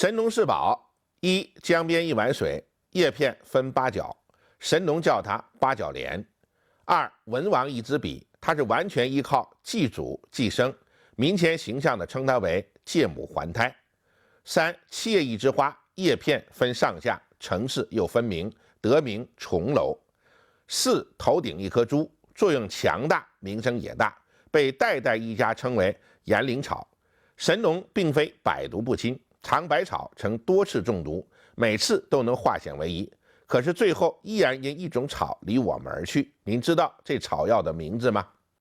神农氏宝：一、江边一碗水，叶片分八角，神农叫它八角莲。二、文王一支笔，它是完全依靠祭祖祭生，民间形象的称它为借母还胎。三、七叶一枝花，叶片分上下，程式又分明，得名重楼。四、头顶一颗珠，作用强大，名声也大，被代代医家称为延龄草。神农并非百毒不侵，尝百草曾多次中毒，每次都能化险为夷，可是最后依然因一种草离我们而去。您知道这草药的名字吗？